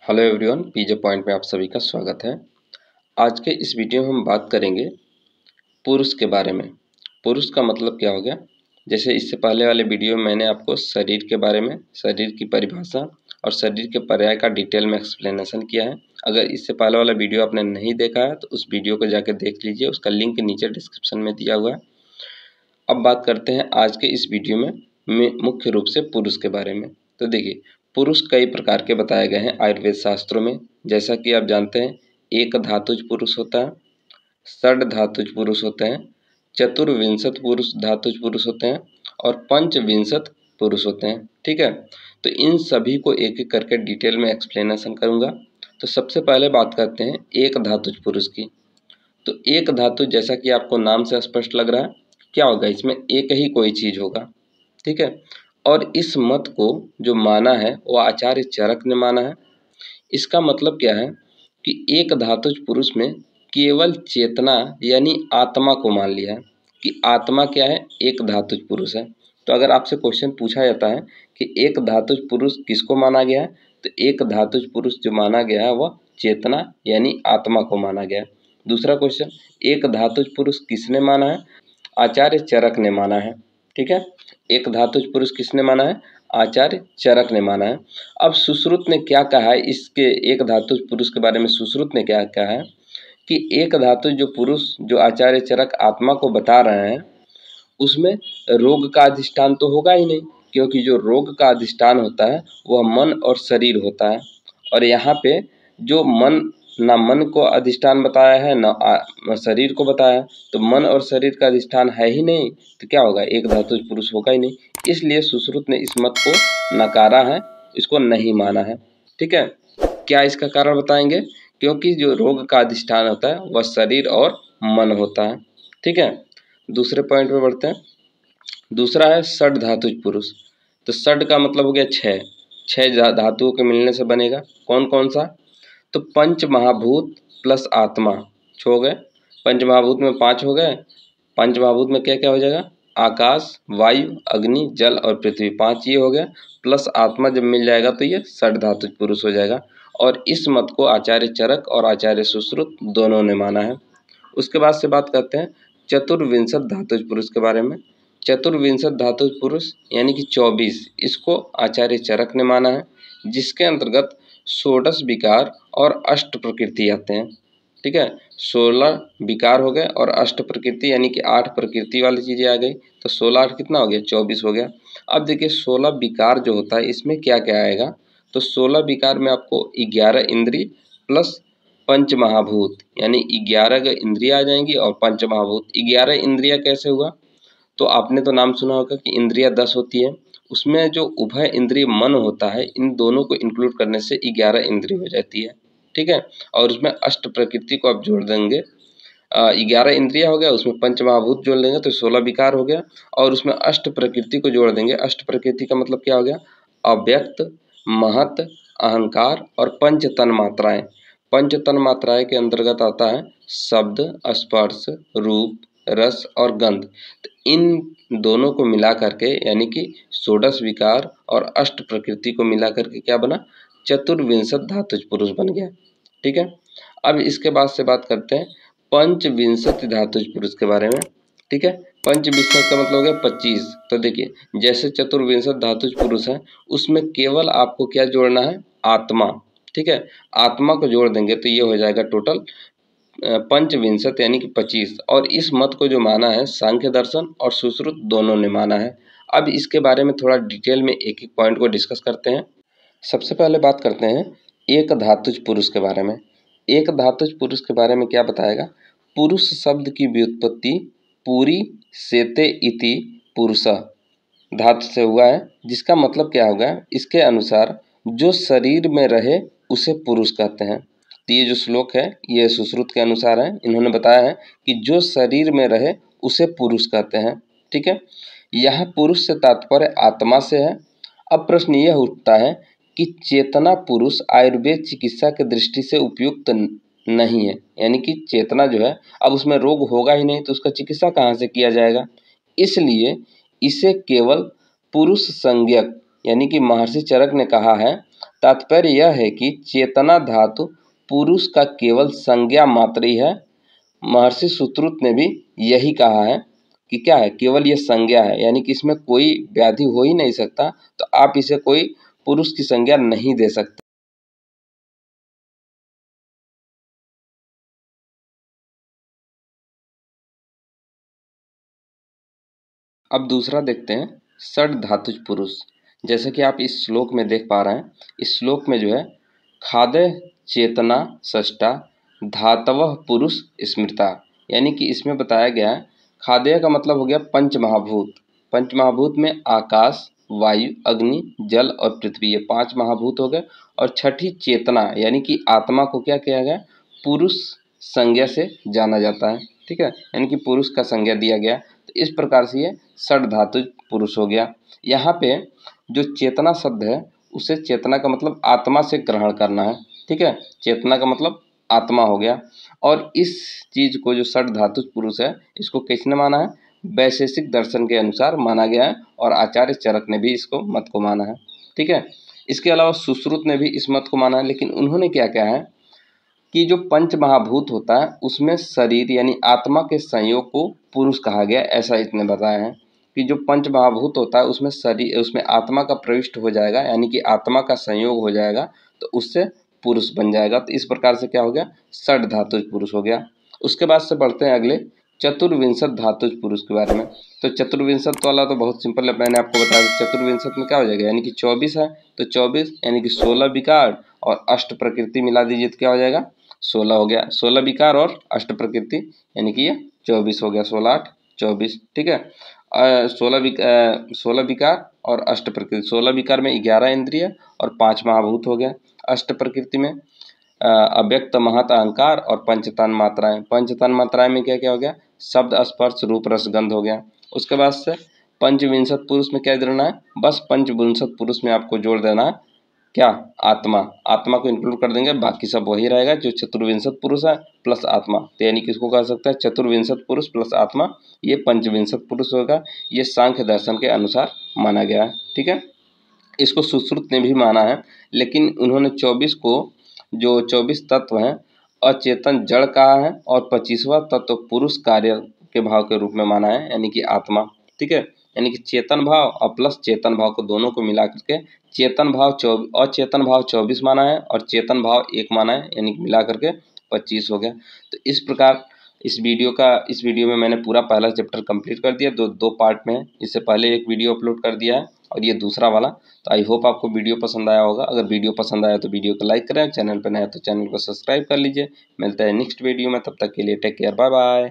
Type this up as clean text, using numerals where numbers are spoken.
Hello everyone, पीजे point में आप सभी का स्वागत है। आज के इस वीडियो में हम बात करेंगे पुरुष के बारे में। पुरुष का मतलब क्या हो गया। जैसे इससे पहले वाले वीडियो में मैंने आपको शरीर के बारे में, शरीर की परिभाषा और शरीर के पर्याय का डिटेल में एक्सप्लेनेशन किया है। अगर इससे पहले वाला वीडियो आपने नहीं देखा है तो उस वीडियो को जाकर देख लीजिए, उसका लिंक नीचे डिस्क्रिप्शन में दिया हुआ है। अब बात करते हैं आज के इस वीडियो में मुख्य रूप से पुरुष के बारे में। तो देखिए, पुरुष कई प्रकार के बताए गए हैं आयुर्वेद शास्त्रों में। जैसा कि आप जानते हैं, एक धातुज पुरुष होता है, षड धातुज पुरुष होते हैं, चतुर्विंशत पुरुष धातुज पुरुष होते हैं और पंचविंशत पुरुष होते हैं। ठीक है, तो इन सभी को एक एक करके डिटेल में एक्सप्लेनेशन करूंगा। तो सबसे पहले बात करते हैं एक धातुज पुरुष की। तो एक धातु, जैसा कि आपको नाम से स्पष्ट लग रहा है, क्या होगा, इसमें एक ही कोई चीज होगा। ठीक है, और इस मत को जो माना है वो आचार्य चरक ने माना है। इसका मतलब क्या है कि एक धातुज पुरुष में केवल चेतना यानी आत्मा को मान लिया है कि आत्मा क्या है, एक धातुज पुरुष है। तो अगर आपसे क्वेश्चन पूछा जाता है कि एक धातुज पुरुष किसको माना गया है, तो एक धातुज पुरुष जो माना गया है वह चेतना यानी आत्मा को माना गया है। दूसरा क्वेश्चन, एक धातुज पुरुष किसने माना है, आचार्य चरक ने माना है। ठीक है, एक धातुज पुरुष किसने माना है, आचार्य चरक ने माना है। अब सुश्रुत ने क्या कहा है इसके एक धातुज पुरुष के बारे में। सुश्रुत ने क्या कहा है कि एक धातु जो पुरुष जो आचार्य चरक आत्मा को बता रहे हैं उसमें रोग का अधिष्ठान तो होगा ही नहीं, क्योंकि जो रोग का अधिष्ठान होता है वह मन और शरीर होता है। और यहाँ पे जो ना मन को अधिष्ठान बताया है ना शरीर को बताया है, तो मन और शरीर का अधिष्ठान है ही नहीं, तो क्या होगा, एक धातुज पुरुष होगा ही नहीं। इसलिए सुश्रुत ने इस मत को नकारा है, इसको नहीं माना है। ठीक है, क्या इसका कारण बताएंगे, क्योंकि जो रोग का अधिष्ठान होता है वह शरीर और मन होता है। ठीक है, दूसरे पॉइंट पे बढ़ते हैं। दूसरा है षड धातुज पुरुष। तो षड का मतलब हो गया छह धातुओं के मिलने से बनेगा। कौन कौन सा, तो पंच महाभूत प्लस आत्मा हो गए। पंच महाभूत में 5 हो गए। पंच महाभूत में क्या क्या हो जाएगा, आकाश, वायु, अग्नि, जल और पृथ्वी, 5 ये हो गया। प्लस आत्मा जब मिल जाएगा तो ये षड धातुज पुरुष हो जाएगा। और इस मत को आचार्य चरक और आचार्य सुश्रुत दोनों ने माना है। उसके बाद से बात करते हैं चतुर्विंशत धातुज पुरुष के बारे में। चतुर्विंशत धातुज पुरुष यानी कि 24, इसको आचार्य चरक ने माना है, जिसके अंतर्गत षोडश विकार और अष्ट प्रकृति आते हैं। ठीक है, 16 विकार हो गए और अष्ट प्रकृति यानी कि 8 प्रकृति वाली चीजें आ गई। तो 16 8 कितना हो गया, 24 हो गया। अब देखिए 16 विकार जो होता है इसमें क्या क्या आएगा, तो 16 विकार में आपको 11 इंद्रिय प्लस पंच महाभूत यानी 11 इंद्रिया आ जाएंगी और पंच महाभूत। 11 इंद्रिया कैसे हुआ, तो आपने तो नाम सुना होगा कि इंद्रिया 10 होती है, उसमें जो उभय इंद्रिय मन होता है इन दोनों को इंक्लूड करने से 11 इंद्रिय हो जाती है। ठीक है, और उसमें अष्ट प्रकृति को आप जोड़ देंगे, 11 इंद्रिया हो गया, उसमें पंच महाभूत जोड़ लेंगे तो 16 विकार हो गया, और उसमें अष्ट प्रकृति को जोड़ देंगे। अष्ट प्रकृति का मतलब क्या हो गया, अव्यक्त, महत, अहंकार और पंच तन मात्राएं। पंच तन मात्राएं के अंतर्गत आता है शब्द, स्पर्श, रूप, रस और गंध। तो इन दोनों को मिला करके यानी कि षोडश विकार और अष्ट प्रकृति को मिला करके क्या बना, चतुर्विंशत धातुज पुरुष बन गया। ठीक है, अब इसके बाद से बात करते हैं पंचविंशति धातुज पुरुष के बारे में। ठीक है, पंचविंशत का मतलब हो गया 25। तो देखिए, जैसे चतुर्विंशत धातुज पुरुष है उसमें केवल आपको क्या जोड़ना है, आत्मा। ठीक है, आत्मा को जोड़ देंगे तो ये हो जाएगा टोटल पंचविंशत यानी कि 25। और इस मत को जो माना है सांख्य दर्शन और सुश्रुत दोनों ने माना है। अब इसके बारे में थोड़ा डिटेल में एक एक पॉइंट को डिस्कस करते हैं। सबसे पहले बात करते हैं एक धातुज पुरुष के बारे में। एक धातुज पुरुष के बारे में क्या बताएगा, पुरुष शब्द की व्युत्पत्ति पूरी सेते इति पुरुष धातु से हुआ है, जिसका मतलब क्या होगा, इसके अनुसार जो शरीर में रहे उसे पुरुष कहते हैं। तो ये जो श्लोक है ये सुश्रुत के अनुसार है, इन्होंने बताया है कि जो शरीर में रहे उसे पुरुष कहते हैं। ठीक है, यह पुरुष से तात्पर्य आत्मा से है। अब प्रश्न यह उठता है कि चेतना पुरुष आयुर्वेद चिकित्सा के दृष्टि से उपयुक्त नहीं है, यानी कि चेतना जो है अब उसमें रोग होगा ही नहीं तो उसका चिकित्सा कहाँ से किया जाएगा। इसलिए इसे केवल पुरुष संज्ञक यानी कि महर्षि चरक ने कहा है तात्पर्य यह है कि चेतना धातु पुरुष का केवल संज्ञा मात्र ही है। महर्षि सुश्रुत ने भी यही कहा है कि क्या है, केवल ये संज्ञा है, यानी कि इसमें कोई व्याधि हो ही नहीं सकता, तो आप इसे कोई पुरुष की संज्ञा नहीं दे सकते। अब दूसरा देखते हैं षड धातुज पुरुष। जैसे कि आप इस श्लोक में देख पा रहे हैं, इस श्लोक में जो है खादय चेतना षष्टा धातवः पुरुष स्मृता, यानी कि इसमें बताया गया है खादय का मतलब हो गया पंच महाभूत। पंच महाभूत में आकाश, वायु, अग्नि, जल और पृथ्वी, ये 5 महाभूत हो गए। और छठी चेतना यानी कि आत्मा को क्या किया गया, पुरुष संज्ञा से जाना जाता है। ठीक है, यानी कि पुरुष का संज्ञा दिया गया। तो इस प्रकार से ये षड धातु पुरुष हो गया। यहाँ पे जो चेतना शब्द है उसे चेतना का मतलब आत्मा से ग्रहण करना है। ठीक है, चेतना का मतलब आत्मा हो गया। और इस चीज को जो षड धातु पुरुष है इसको किसने माना है, वैशेषिक दर्शन के अनुसार माना गया है और आचार्य चरक ने भी इसको मत को माना है। ठीक है, इसके अलावा सुश्रुत ने भी इस मत को माना है, लेकिन उन्होंने क्या कहा है कि जो पंच महाभूत होता है उसमें शरीर यानी आत्मा के संयोग को पुरुष कहा गया, ऐसा इसने बताया है कि जो पंच महाभूत होता है उसमें शरीर, उसमें आत्मा का प्रविष्ट हो जाएगा, यानी कि आत्मा का संयोग हो जाएगा, तो उससे पुरुष बन जाएगा। तो इस प्रकार से क्या हो गया, षड धातुज पुरुष हो गया। उसके बाद से बढ़ते हैं अगले चतुर्विंशत धातुज पुरुष के बारे में। तो चतुर्विंशत वाला तो बहुत सिंपल है, मैंने आपको बताया। चतुर्विंशत में क्या हो जाएगा, यानी कि 24 है, तो 24 यानी कि 16 विकार और अष्ट प्रकृति मिला दीजिए तो क्या हो जाएगा, 16 हो गया। 16 विकार और अष्ट प्रकृति यानी कि ये 24 हो गया, 16 8 24। ठीक है, 16 विकार और अष्ट प्रकृति, 16 विकार में 11 इंद्रिय और 5 महाभूत हो गया। अष्ट प्रकृति में अव्यक्त महत अहंकार और पंचतन मात्राएं। पंचतन मात्राएं में क्या क्या हो गया, शब्द स्पर्श रूप रस गंध हो गया। उसके बाद से पंचविंशत पुरुष में क्या जोड़ना है, बस पंचविंशत पुरुष में आपको जोड़ देना है क्या, आत्मा। आत्मा को इंक्लूड कर देंगे, बाकी सब वही रहेगा जो चतुर्विंशत पुरुष है प्लस आत्मा। तो यानी किसको कह सकते हैं, चतुर्विंशत पुरुष प्लस आत्मा, ये पंचविंशत पुरुष होगा। ये सांख्य दर्शन के अनुसार माना गया है। ठीक है, इसको सुश्रुत ने भी माना है, लेकिन उन्होंने 24 को, जो 24 तत्व हैं, अचेतन जड़ कहा है और 25वां तत्व पुरुष कार्य के भाव के रूप में माना है, यानी कि आत्मा। ठीक है, यानी कि चेतन भाव और प्लस चेतन भाव को दोनों को मिला करके चेतन भाव 24, अचेतन भाव 24 माना है और चेतन भाव 1 माना है, यानी कि मिला करके 25 हो गया। तो इस प्रकार इस वीडियो में मैंने पूरा पहला चैप्टर कंप्लीट कर दिया। दो पार्ट में है, इससे पहले एक वीडियो अपलोड कर दिया है और ये दूसरा वाला। तो आई होप आपको वीडियो पसंद आया होगा। अगर वीडियो पसंद आया तो वीडियो को लाइक करें, चैनल पर नया तो चैनल को सब्सक्राइब कर लीजिए। मिलते हैं नेक्स्ट वीडियो में, तब तक के लिए टेक केयर, बाय बाय।